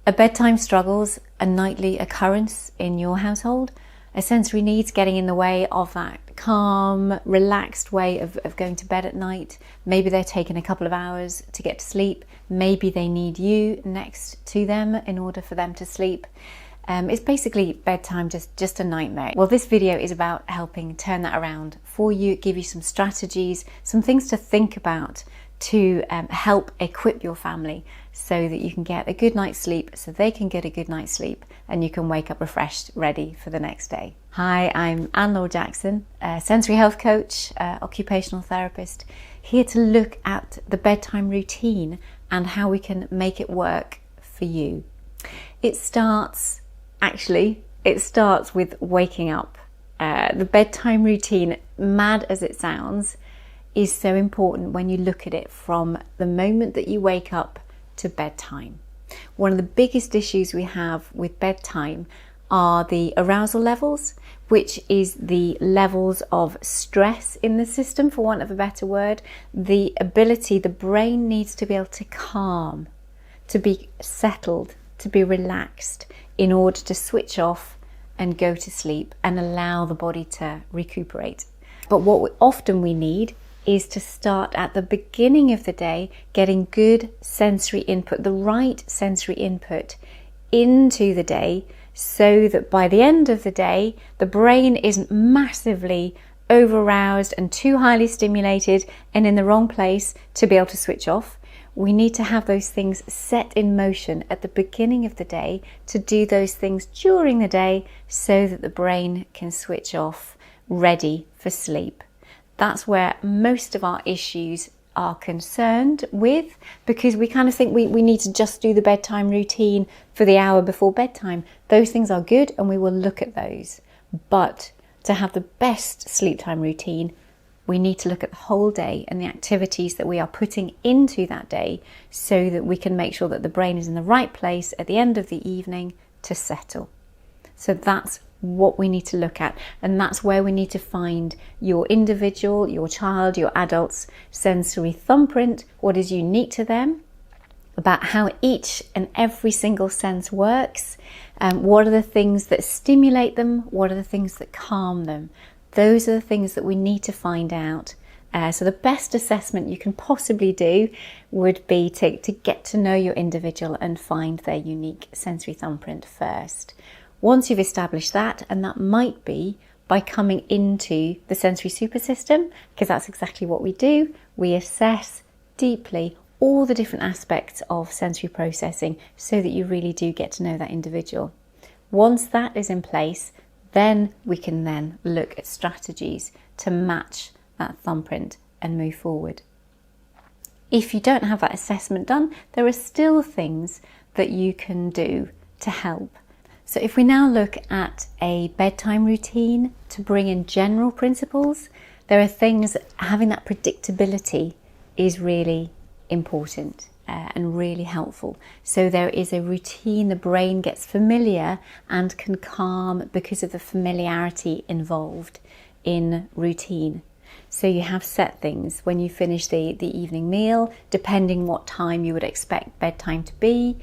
Are bedtime struggles a nightly occurrence in your household? Are sensory needs getting in the way of that calm, relaxed way of going to bed at night? Maybe they're taking a couple of hours to get to sleep. Maybe they need you next to them in order for them to sleep. It's basically bedtime just a nightmare. Well, this video is about helping turn that around for you, give you some strategies, some things to think about to help equip your family so that you can get a good night's sleep, so they can get a good night's sleep, and you can wake up refreshed, ready for the next day. Hi, I'm Anne Laura Jackson, a sensory health coach, occupational therapist, here to look at the bedtime routine and how we can make it work for you. It starts with waking up. The bedtime routine, mad as it sounds, is so important when you look at it from the moment that you wake up to bedtime. One of the biggest issues we have with bedtime are the arousal levels, which is the levels of stress in the system, for want of a better word. The ability, the brain needs to be able to calm, to be settled, to be relaxed in order to switch off and go to sleep and allow the body to recuperate. But what often we need is to start at the beginning of the day, getting good sensory input, the right sensory input into the day, so that by the end of the day, the brain isn't massively over-aroused and too highly stimulated and in the wrong place to be able to switch off. We need to have those things set in motion at the beginning of the day to do those things during the day so that the brain can switch off, ready for sleep. That's where most of our issues are concerned with, because we kind of think we need to just do the bedtime routine for the hour before bedtime. Those things are good and we will look at those. But to have the best sleep time routine, we need to look at the whole day and the activities that we are putting into that day so that we can make sure that the brain is in the right place at the end of the evening to settle. So that's what we need to look at, and that's where we need to find your individual, your child, your adult's sensory thumbprint, what is unique to them, about how each and every single sense works, what are the things that stimulate them, what are the things that calm them. Those are the things that we need to find out. So the best assessment you can possibly do would be to get to know your individual and find their unique sensory thumbprint first. Once you've established that, and that might be by coming into the sensory super system, because that's exactly what we do. We assess deeply all the different aspects of sensory processing so that you really do get to know that individual. Once that is in place, then we can then look at strategies to match that thumbprint and move forward. If you don't have that assessment done, there are still things that you can do to help. So if we now look at a bedtime routine to bring in general principles, there are things, having that predictability is really important and really helpful. So there is a routine, the brain gets familiar and can calm because of the familiarity involved in routine. So you have set things when you finish the evening meal, depending what time you would expect bedtime to be.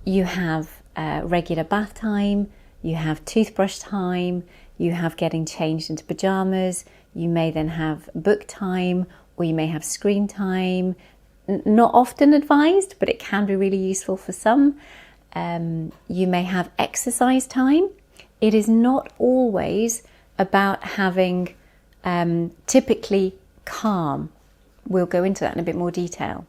You have regular bath time, you have toothbrush time, you have getting changed into pajamas, you may then have book time, or you may have screen time. Not often advised, but it can be really useful for some. You may have exercise time. It is not always about having typically calm. We'll go into that in a bit more detail.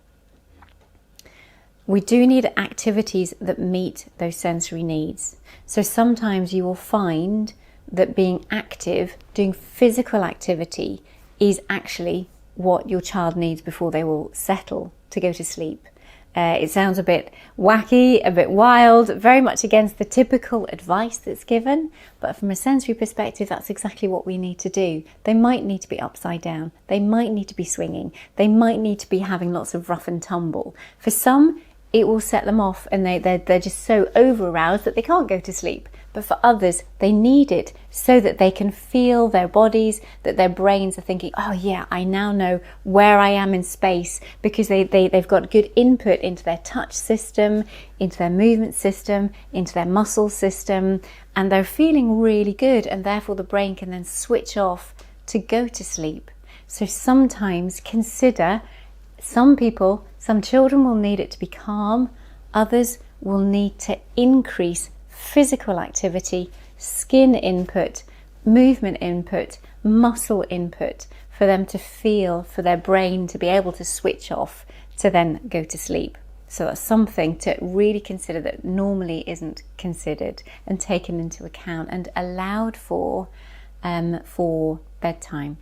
We do need activities that meet those sensory needs. So sometimes you will find that being active, doing physical activity, is actually what your child needs before they will settle to go to sleep. It sounds a bit wacky, a bit wild, very much against the typical advice that's given, but from a sensory perspective, that's exactly what we need to do. They might need to be upside down, they might need to be swinging, they might need to be having lots of rough and tumble. For some, it will set them off and they're just so over-aroused that they can't go to sleep. but for others, they need it so that they can feel their bodies, that their brains are thinking, oh yeah, I now know where I am in space, because they've got good input into their touch system, into their movement system, into their muscle system, and they're feeling really good, and therefore the brain can then switch off to go to sleep. So sometimes consider, some children will need it to be calm, others will need to increase physical activity, skin input, movement input, muscle input, for them to feel, for their brain to be able to switch off to then go to sleep. So that's something to really consider that normally isn't considered and taken into account and allowed for bedtime.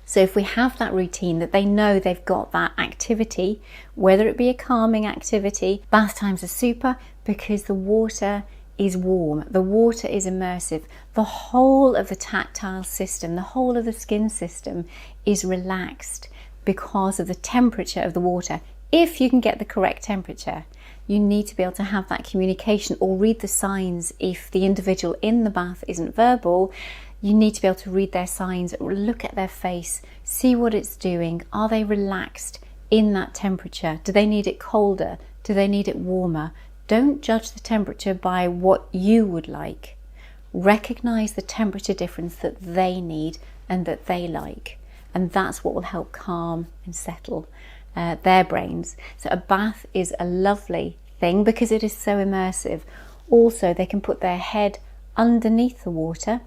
So if we have that routine that they know they've got that activity, whether it be a calming activity, bath times are super because the water is warm, the water is immersive, the whole of the tactile system, the whole of the skin system is relaxed because of the temperature of the water. If you can get the correct temperature, you need to be able to have that communication or read the signs. If the individual in the bath isn't verbal, you need to be able to read their signs, look at their face, see what it's doing. Are they relaxed in that temperature? Do they need it colder? Do they need it warmer? Don't judge the temperature by what you would like. Recognize the temperature difference that they need and that they like. And that's what will help calm and settle their brains. So a bath is a lovely thing because it is so immersive. Also, they can put their head underneath the water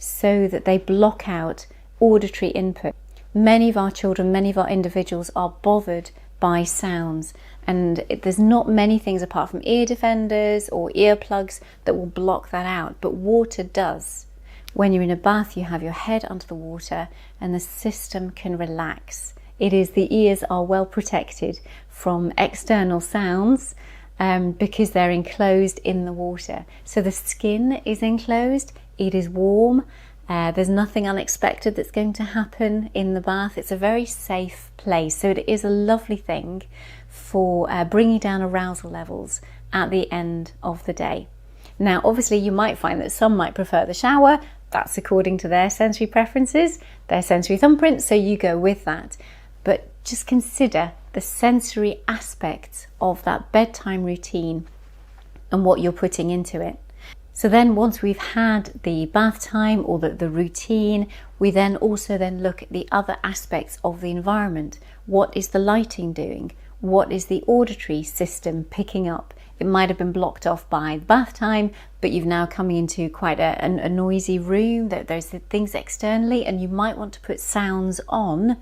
so that they block out auditory input. Many of our children, many of our individuals are bothered by sounds, and there's not many things apart from ear defenders or earplugs that will block that out, but water does. When you're in a bath, you have your head under the water and the system can relax. The ears are well protected from external sounds because they're enclosed in the water. So the skin is enclosed, it is warm, there's nothing unexpected that's going to happen in the bath. It's a very safe place, so it is a lovely thing for bringing down arousal levels at the end of the day. Now, obviously, you might find that some might prefer the shower. That's according to their sensory preferences, their sensory thumbprint, so you go with that. But just consider the sensory aspects of that bedtime routine and what you're putting into it. So then once we've had the bath time or the routine, we then also look at the other aspects of the environment. What is the lighting doing? What is the auditory system picking up? It might have been blocked off by the bath time, but you've now come into quite a noisy room. There's things externally, and you might want to put sounds on,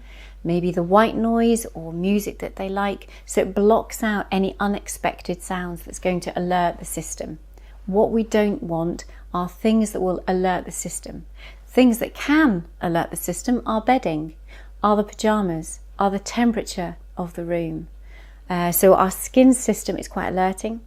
maybe the white noise or music that they like, so it blocks out any unexpected sounds that's going to alert the system. What we don't want are things that will alert the system. Things that can alert the system are bedding, are the pajamas, are the temperature of the room. So our skin system is quite alerting.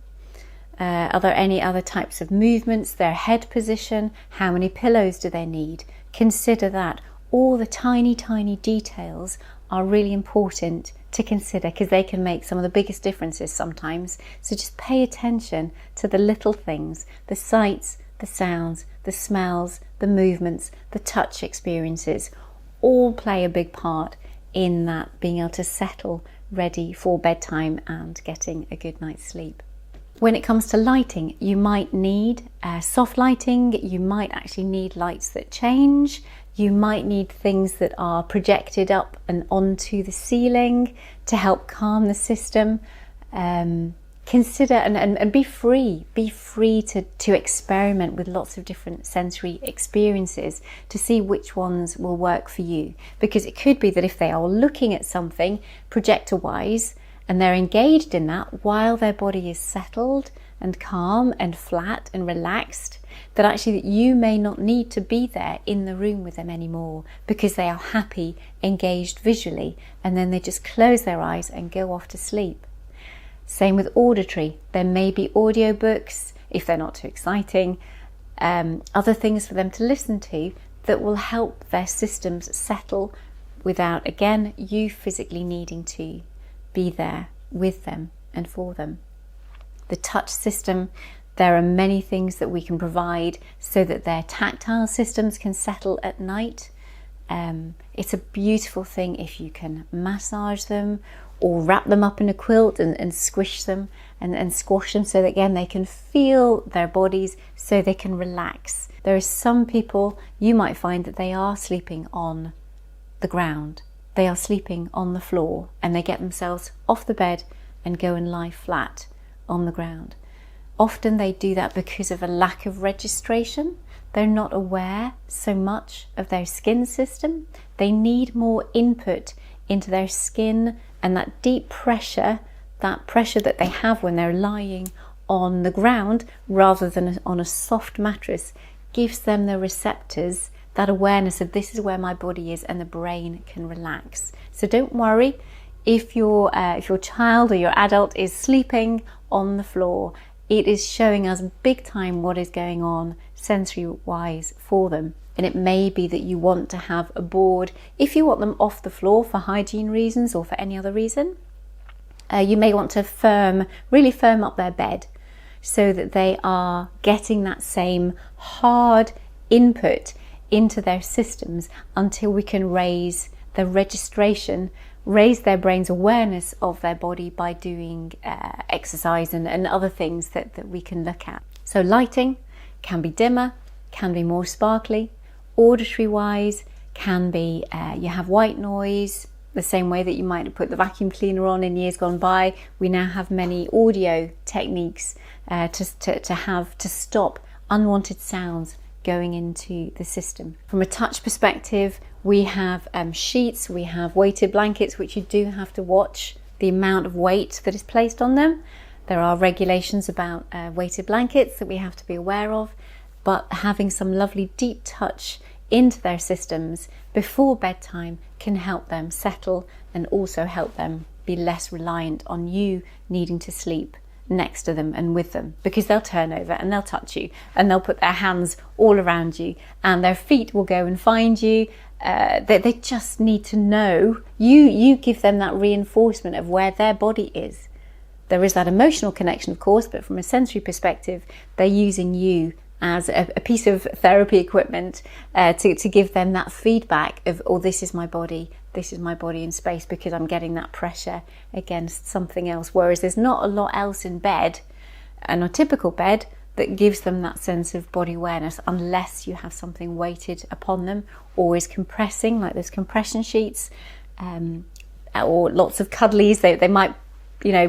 Are there any other types of movements? Their head position, how many pillows do they need? Consider that. All the tiny, tiny details are really important to consider because they can make some of the biggest differences sometimes. So just pay attention to the little things, the sights, the sounds, the smells, the movements, the touch experiences, all play a big part in that being able to settle ready for bedtime and getting a good night's sleep. When it comes to lighting, you might need soft lighting, you might actually need lights that change, you might need things that are projected up and onto the ceiling to help calm the system. Consider and be free to experiment with lots of different sensory experiences to see which ones will work for you. Because it could be that if they are looking at something projector wise and they're engaged in that while their body is settled and calm and flat and relaxed, that actually you may not need to be there in the room with them anymore because they are happy, engaged visually, and then they just close their eyes and go off to sleep. Same with auditory. There may be audiobooks, if they're not too exciting, other things for them to listen to that will help their systems settle without, again, you physically needing to be there with them and for them. The touch system, There are many things that we can provide so that their tactile systems can settle at night. It's a beautiful thing if you can massage them or wrap them up in a quilt and squish them and squash them so that, again, they can feel their bodies, so they can relax. There are some people, you might find that they are sleeping on the ground. They are sleeping on the floor, and they get themselves off the bed and go and lie flat on the ground. Often they do that because of a lack of registration. They're not aware so much of their skin system. They need more input into their skin, and that deep pressure, that pressure that they have when they're lying on the ground rather than on a soft mattress, gives them the receptors, that awareness of this is where my body is, and the brain can relax. So don't worry if your child or your adult is sleeping on the floor. It is showing us big time what is going on sensory wise for them. And it may be that you want to have a board, if you want them off the floor for hygiene reasons or for any other reason. You may want to really firm up their bed so that they are getting that same hard input into their systems until we can raise the registration, raise their brain's awareness of their body by doing exercise and other things that we can look at. So lighting can be dimmer, can be more sparkly. Auditory wise can be, you have white noise, the same way that you might have put the vacuum cleaner on in years gone by. We now have many audio techniques to stop unwanted sounds going into the system. From a touch perspective, we have sheets, we have weighted blankets, which you do have to watch the amount of weight that is placed on them. There are regulations about weighted blankets that we have to be aware of, but having some lovely deep touch into their systems before bedtime can help them settle and also help them be less reliant on you needing to sleep next to them and with them, because they'll turn over and they'll touch you and they'll put their hands all around you and their feet will go and find you. They just need to know you give them that reinforcement of where their body is. There is that emotional connection, of course, but from a sensory perspective, they're using you as a piece of therapy equipment to give them that feedback of, oh, this is my body in space, because I'm getting that pressure against something else. Whereas there's not a lot else in bed, and a typical bed, that gives them that sense of body awareness, unless you have something weighted upon them or is compressing, like those compression sheets, or lots of cuddlies. They might,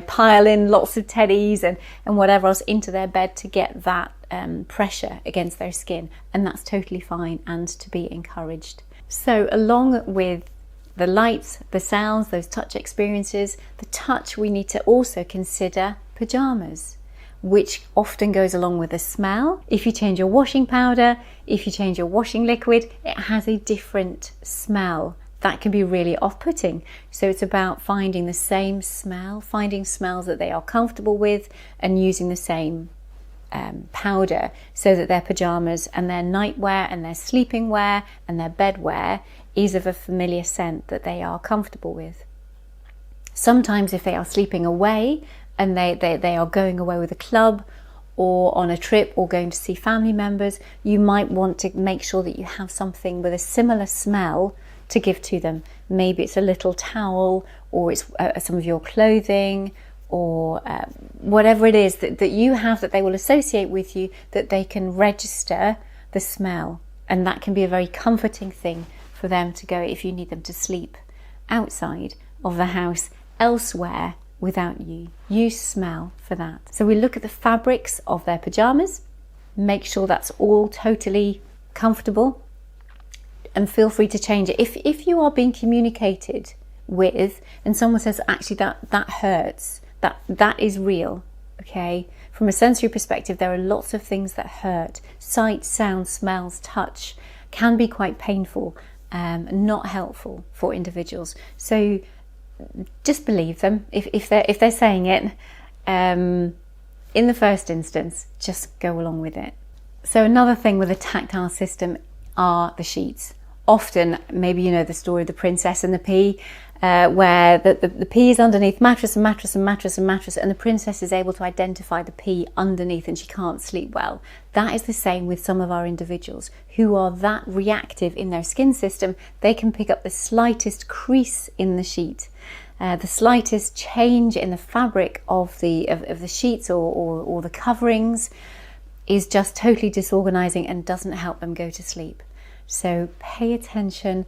pile in lots of teddies and whatever else into their bed to get that pressure against their skin, and that's totally fine and to be encouraged. So along with the lights, the sounds, those touch experiences, the touch, we need to also consider pajamas, which often goes along with the smell. If you change your washing powder, if you change your washing liquid, it has a different smell. That can be really off-putting. So it's about finding the same smell, finding smells that they are comfortable with, and using the same powder so that their pajamas and their nightwear and their sleeping wear and their bedwear is of a familiar scent that they are comfortable with. Sometimes if they are sleeping away and they are going away with a club or on a trip or going to see family members, you might want to make sure that you have something with a similar smell to give to them. Maybe it's a little towel, or it's some of your clothing, or whatever it is that you have that they will associate with you, that they can register the smell. And that can be a very comforting thing for them to go, if you need them to sleep outside of the house elsewhere without you. Use smell for that. So we look at the fabrics of their pajamas, make sure that's all totally comfortable, and feel free to change it. If you are being communicated with and someone says, actually that hurts, that is real, okay? From a sensory perspective, there are lots of things that hurt. Sight, sound, smells, touch can be quite painful, not helpful for individuals. So just believe them if they're saying it. In the first instance, just go along with it. So another thing with a tactile system are the sheets. Often, maybe you know the story of the princess and the pea. where the pee is underneath mattress and mattress and mattress and mattress, and the princess is able to identify the pee underneath and she can't sleep well. That is the same with some of our individuals who are that reactive in their skin system. They can pick up the slightest crease in the sheet, the slightest change in the fabric of the sheets or the coverings is just totally disorganizing and doesn't help them go to sleep. So pay attention,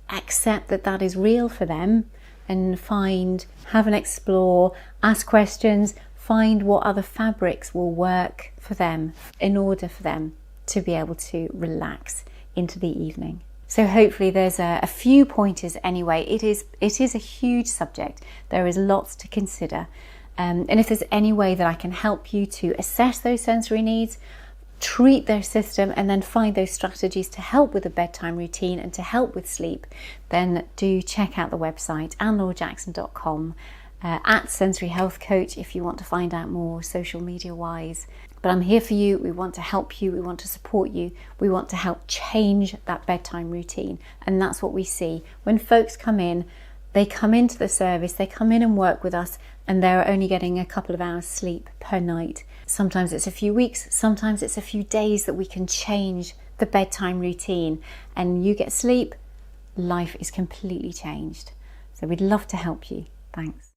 accept that that is real for them, and have an explore, ask questions, find what other fabrics will work for them in order for them to be able to relax into the evening. So hopefully there's a few pointers anyway. It is a huge subject. There is lots to consider. And if there's any way that I can help you to assess those sensory needs, treat their system, and then find those strategies to help with a bedtime routine and to help with sleep, then do check out the website annelaurajackson.com, at Sensory Health Coach if you want to find out more social media wise. But I'm here for you. We want to help you. We want to support you. We want to help change that bedtime routine. And that's what we see. When folks come in, they come into the service, they come in and work with us, and they're only getting a couple of hours sleep per night. Sometimes it's a few weeks, sometimes it's a few days that we can change the bedtime routine, and you get sleep, life is completely changed. So we'd love to help you. Thanks.